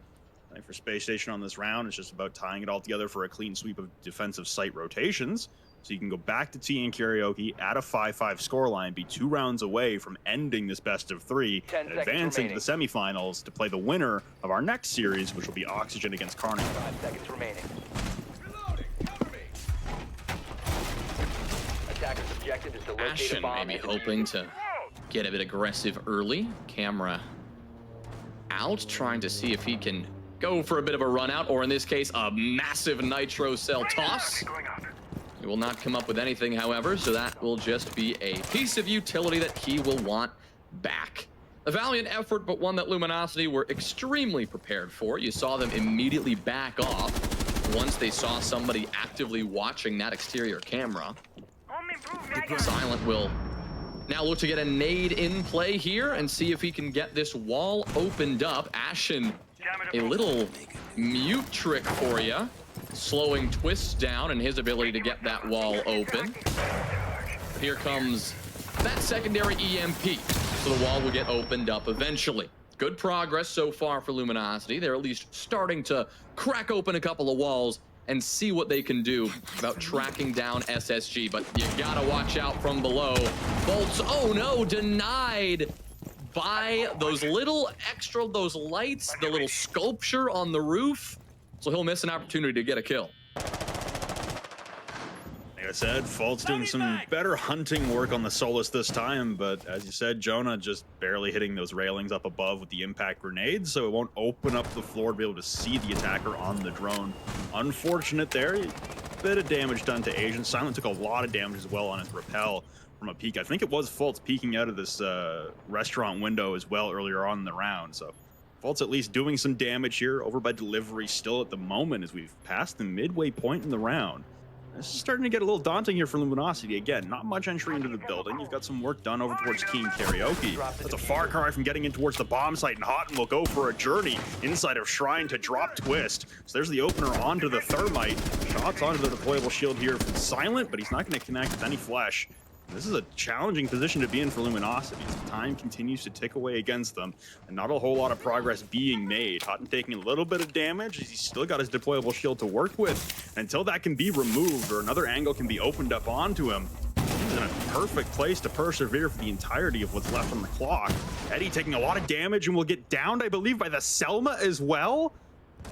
I think for Space Station on this round, it's just about tying it all together for a clean sweep of defensive site rotations. So you can go back to T and Karaoke at a 5-5 scoreline, be 2 rounds away from ending this best of 3, and advance into the semifinals to play the winner of our next series, which will be Oxygen against Carnage. 5 seconds remaining. Ashen maybe hoping to get a bit aggressive early. Camera out, trying to see if he can go for a bit of a run out, or in this case, a massive nitro cell toss. He will not come up with anything, however, so that will just be a piece of utility that he will want back. A valiant effort, but one that Luminosity were extremely prepared for. You saw them immediately back off once they saw somebody actively watching that exterior camera. Silent will now look to get a nade in play here and see if he can get this wall opened up. Ashen, a little mute trick for you, slowing Twists down and his ability to get that wall open. Here comes that secondary EMP, so the wall will get opened up eventually. Good progress so far for Luminosity. They're at least starting to crack open a couple of walls and see what they can do about tracking down SSG, but you gotta watch out from below. Bolts, oh no, denied by those little extra, those lights, the little sculpture on the roof, so he'll miss an opportunity to get a kill. Like I said, Fault's doing some better hunting work on the Solus this time, but as you said, Jonah just barely hitting those railings up above with the impact grenades, so it won't open up the floor to be able to see the attacker on the drone. Unfortunate there. Bit of damage done to Asian. Silent took a lot of damage as well on his rappel from a peek. I think it was Fault's peeking out of this restaurant window as well earlier on in the round, so Fault's at least doing some damage here over by delivery still at the moment as we've passed the midway point in the round. This is starting to get a little daunting here for Luminosity. Again, not much entry into the building. You've got some work done over towards King Karaoke. That's a far cry from getting in towards the bomb site, and Houghton will go for a journey inside of Shrine to drop Twist. So there's the opener onto the Thermite. Shots onto the deployable shield here from Silent, but he's not going to connect with any flesh. This is a challenging position to be in for Luminosity. Time continues to tick away against them, and not a whole lot of progress being made. Houghton taking a little bit of damage as he's still got his deployable shield to work with. Until that can be removed or another angle can be opened up onto him, he's in a perfect place to persevere for the entirety of what's left on the clock. Eddie taking a lot of damage and will get downed, I believe, by the Selma as well.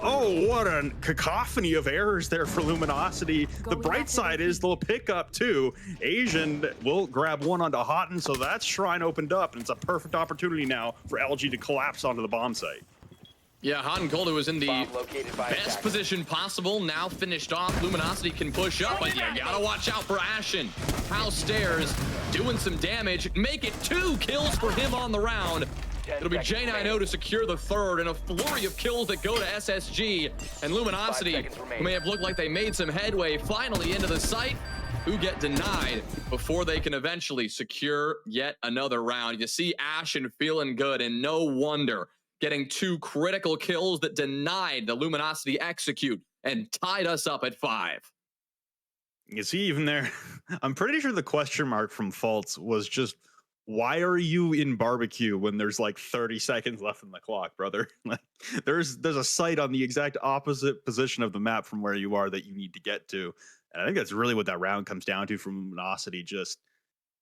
Oh, what a cacophony of errors there for Luminosity. The bright side is they'll pick up two. Asian will grab one onto Houghton, so that's Shrine opened up, and it's a perfect opportunity now for LG to collapse onto the bomb site. Yeah, Houghton Colder was in the best position possible, now finished off. Luminosity can push up, but you gotta watch out for Ashen. House stairs, doing some damage, make it 2 kills for him on the round. It'll be J9O to secure the third, and a flurry of kills that go to SSG. And Luminosity, who may have looked like they made some headway, finally into the site, who get denied before they can eventually secure yet another round. You see Ashen feeling good, and no wonder, getting 2 critical kills that denied the Luminosity execute and tied us up at 5. You see even there, I'm pretty sure the question mark from Faults was just, why are you in barbecue when there's like 30 seconds left in the clock, brother? Like, there's a site on the exact opposite position of the map from where you are that you need to get to. And I think that's really what that round comes down to from Luminosity. Just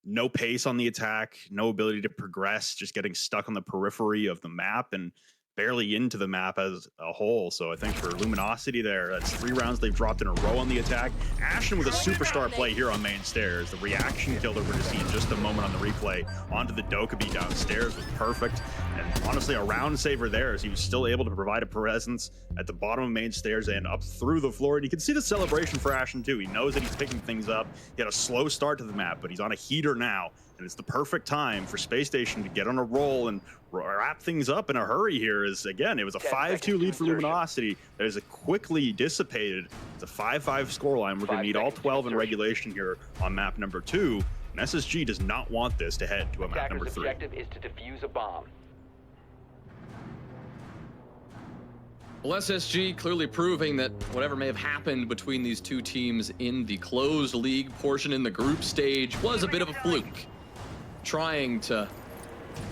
no pace on the attack, no ability to progress, just getting stuck on the periphery of the map and barely into the map as a whole. So I think for Luminosity there, that's 3 rounds they've dropped in a row on the attack. Ashen with a superstar play here on main stairs. The reaction kill that we're going to see in just a moment on the replay onto the Dokkaebi downstairs was perfect. And honestly, a round saver there as he was still able to provide a presence at the bottom of main stairs and up through the floor. And you can see the celebration for Ashen too. He knows that he's picking things up. He had a slow start to the map, but he's on a heater now. And it's the perfect time for Space Station to get on a roll and wrap things up in a hurry here. As again, it was a 5-2 lead for Luminosity that is quickly dissipated. It's a 5-5 scoreline. We're going to need all 12 in regulation here on map number 2. And SSG does not want this to head to a map number 3. Objective is to defuse a bomb. Well, SSG clearly proving that whatever may have happened between these two teams in the closed league portion in the group stage was a bit of a fluke. Trying to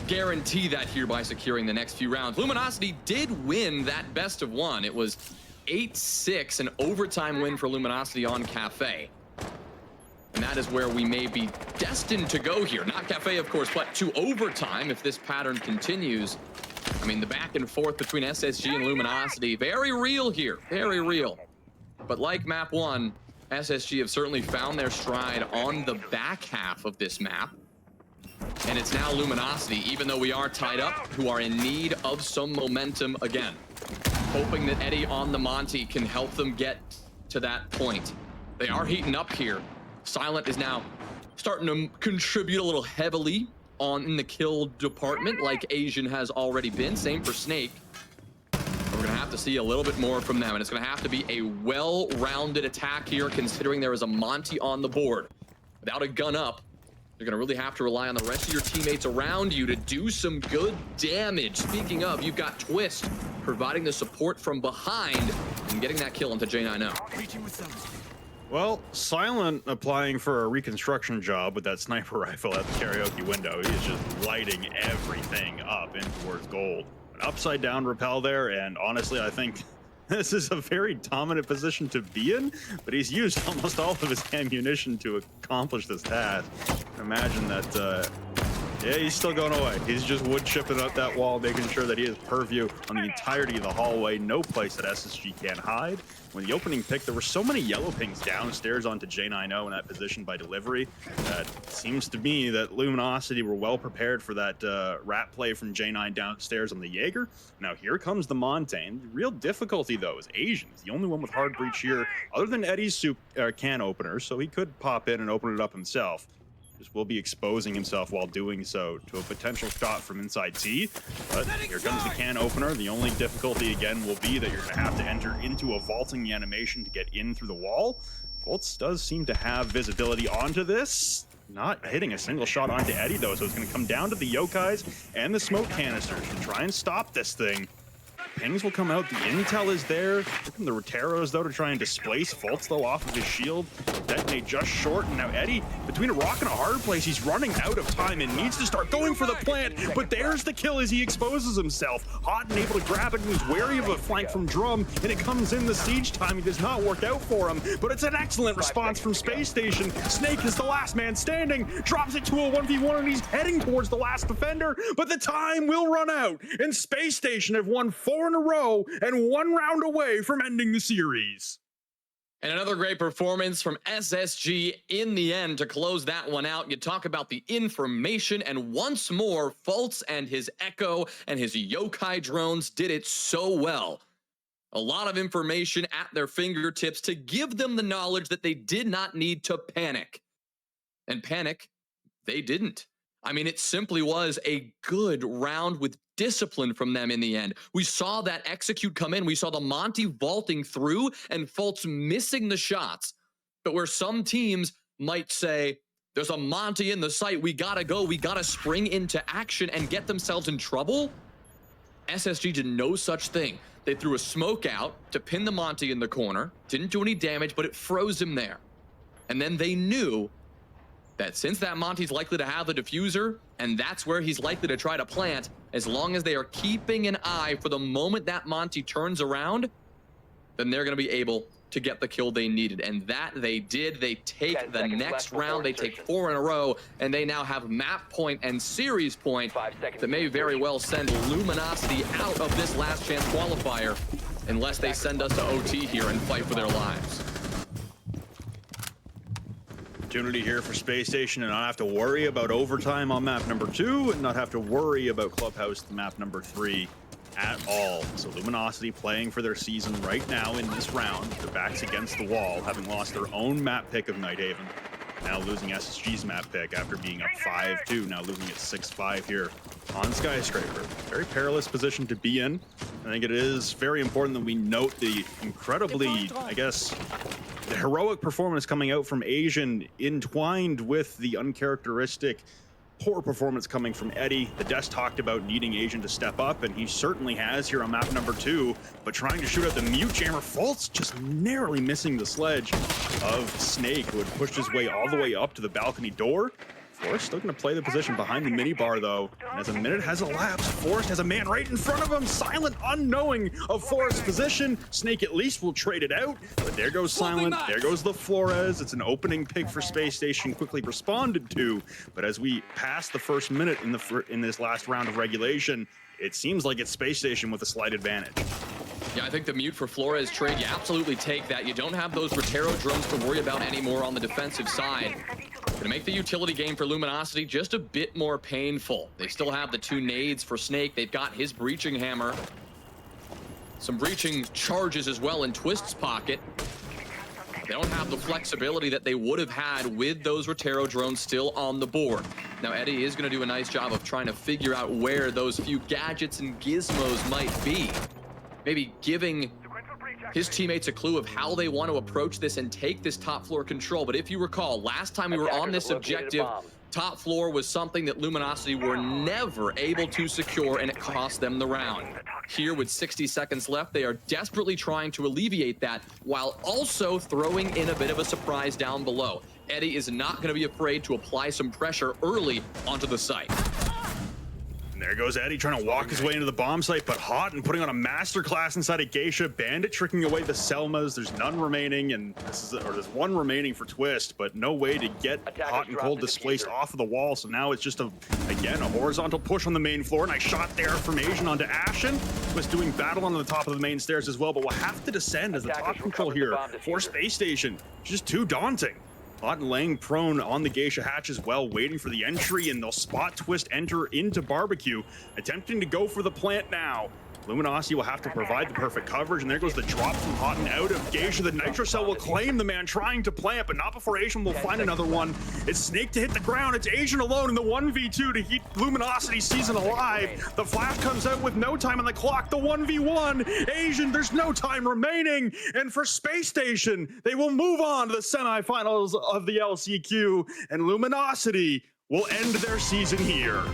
guarantee that here by securing the next few rounds. Luminosity did win that best of 1. It was 8-6, an overtime win for Luminosity on Cafe. And that is where we may be destined to go here. Not Cafe, of course, but to overtime if this pattern continues. I mean, the back and forth between SSG and Luminosity, very real here, very real. But like map 1, SSG have certainly found their stride on the back half of this map. And it's now Luminosity, even though we are tied up, who are in need of some momentum again. Hoping that Eddie on the Monty can help them get to that point. They are heating up here. Silent is now starting to contribute a little heavily in the kill department like Asian has already been. Same for Snake. We're going to have to see a little bit more from them, and it's going to have to be a well-rounded attack here, considering there is a Monty on the board. Without a gun up, you're going to really have to rely on the rest of your teammates around you to do some good damage. Speaking of, you've got Twist providing the support from behind and getting that kill into J90. Well, Silent applying for a reconstruction job with that sniper rifle at the karaoke window. He is just lighting everything up in towards gold. An upside down rappel there, and honestly, I think this is a very dominant position to be in, but he's used almost all of his ammunition to accomplish this task. Imagine that, yeah, he's still going away. He's just wood chipping up that wall, making sure that he has purview on the entirety of the hallway. No place that SSG can hide. When the opening pick, there were so many yellow pings downstairs onto J90 in that position by delivery. That seems to me that Luminosity were well prepared for that rat play from J9 downstairs on the Jaeger. Now here comes the Montaigne. The real difficulty though is Asian. He's the only one with hard breach here, other than Eddie's can opener, so he could pop in and open it up himself. Just will be exposing himself while doing so to a potential shot from inside T. But here comes the can opener. The only difficulty again will be that you're going to have to enter into a vaulting animation to get in through the wall. Volts does seem to have visibility onto this. Not hitting a single shot onto Eddie though, so it's going to come down to the yokais and the smoke canisters to try and stop this thing. Pings will come out, the intel is there. The Roteros though to try and displace Fultz though off of his shield. Detonate just short, and now Eddie, between a rock and a hard place, he's running out of time and needs to start going for the plant, but there's the kill as he exposes himself. Hot and able to grab it, and he's wary of a flank from Drum, and it comes in the siege time. It does not work out for him, but it's an excellent response from Space Station. Snake is the last man standing, drops it to a 1v1, and he's heading towards the last defender, but the time will run out, and Space Station have won 4 in a row and 1 round away from ending the series. And another great performance from SSG in the end to close that one out. You talk about the information, and once more, Fultz and his Echo and his Yokai drones did it so well. A lot of information at their fingertips to give them the knowledge that they did not need to panic. And panic, they didn't. I mean, it simply was a good round with discipline from them in the end. We saw that execute come in. We saw the Monty vaulting through and Fultz missing the shots. But where some teams might say, there's a Monty in the site, we gotta go, we gotta spring into action and get themselves in trouble, SSG did no such thing. They threw a smoke out to pin the Monty in the corner, didn't do any damage, but it froze him there. And then they knew that since that Monty's likely to have the diffuser, and that's where he's likely to try to plant, as long as they are keeping an eye for the moment that Monty turns around, then they're going to be able to get the kill they needed. And that they did. They take the next round, they take 4 in a row, and they now have map point and series point that may very well send Luminosity out of this last chance qualifier, unless they send us to OT here and fight for their lives. Opportunity here for Space Station and not have to worry about overtime on map number 2 and not have to worry about Clubhouse map number 3 at all. So Luminosity playing for their season right now in this round. Their backs against the wall, having lost their own map pick of Nighthaven. Now losing SSG's map pick after being up 5-2, now losing at 6-5 here on Skyscraper. Very perilous position to be in. I think it is very important that we note the incredibly, I guess, the heroic performance coming out from Asian, entwined with the uncharacteristic poor performance coming from Eddie. The desk talked about needing Asian to step up, and he certainly has here on map number 2, but trying to shoot out the mute jammer. Fultz just narrowly missing the sledge of Snake, who had pushed his way all the way up to the balcony door. Forrest still going to play the position behind the minibar, though. And as a minute has elapsed, Forrest has a man right in front of him. Silent, unknowing of Forrest's position. Snake at least will trade it out. But there goes Silent. There goes the Flores. It's an opening pick for Space Station, quickly responded to. But as we pass the first minute in this last round of regulation, it seems like it's Space Station with a slight advantage. Yeah, I think the mute for Flores trade, you absolutely take that. You don't have those Rotero drones to worry about anymore on the defensive side. Gonna make the utility game for Luminosity just a bit more painful. They still have the 2 nades for Snake. They've got his breaching hammer. Some breaching charges as well in Twist's pocket. They don't have the flexibility that they would have had with those Rotero drones still on the board. Now, Eddie is going to do a nice job of trying to figure out where those few gadgets and gizmos might be. Maybe giving his teammates a clue of how they want to approach this and take this top floor control. But if you recall, last time we were on this objective, top floor was something that Luminosity were never able to secure, and it cost them the round. Here, with 60 seconds left, they are desperately trying to alleviate that while also throwing in a bit of a surprise down below. Eddie is not going to be afraid to apply some pressure early onto the site. And there goes Eddie trying to walk his way into the bomb site, but Hot and putting on a masterclass inside of Geisha. Bandit tricking away the Selmas. There's none remaining, and there's one remaining for Twist, but no way to get Hot and Cold displaced off of the wall. So now it's just again a horizontal push on the main floor. Nice shot there from Asian onto Ashen. Twist doing battle on the top of the main stairs as well, but will have to descend as the top control here for Space Station. Just too daunting. Hot laying prone on the Geisha hatch as well, waiting for the entry, and they'll spot Twist enter into Barbecue, attempting to go for the plant now. Luminosity will have to provide the perfect coverage, and there goes the drop from Hot and out of Geisha. The Nitro Cell will claim the man trying to plant, but not before Asian will find another one. It's Snake to hit the ground. It's Asian alone in the 1v2 to keep Luminosity season alive. The flash comes out with no time on the clock. The 1v1. Asian, there's no time remaining. And for Space Station, they will move on to the semifinals of the LCQ, and Luminosity will end their season here.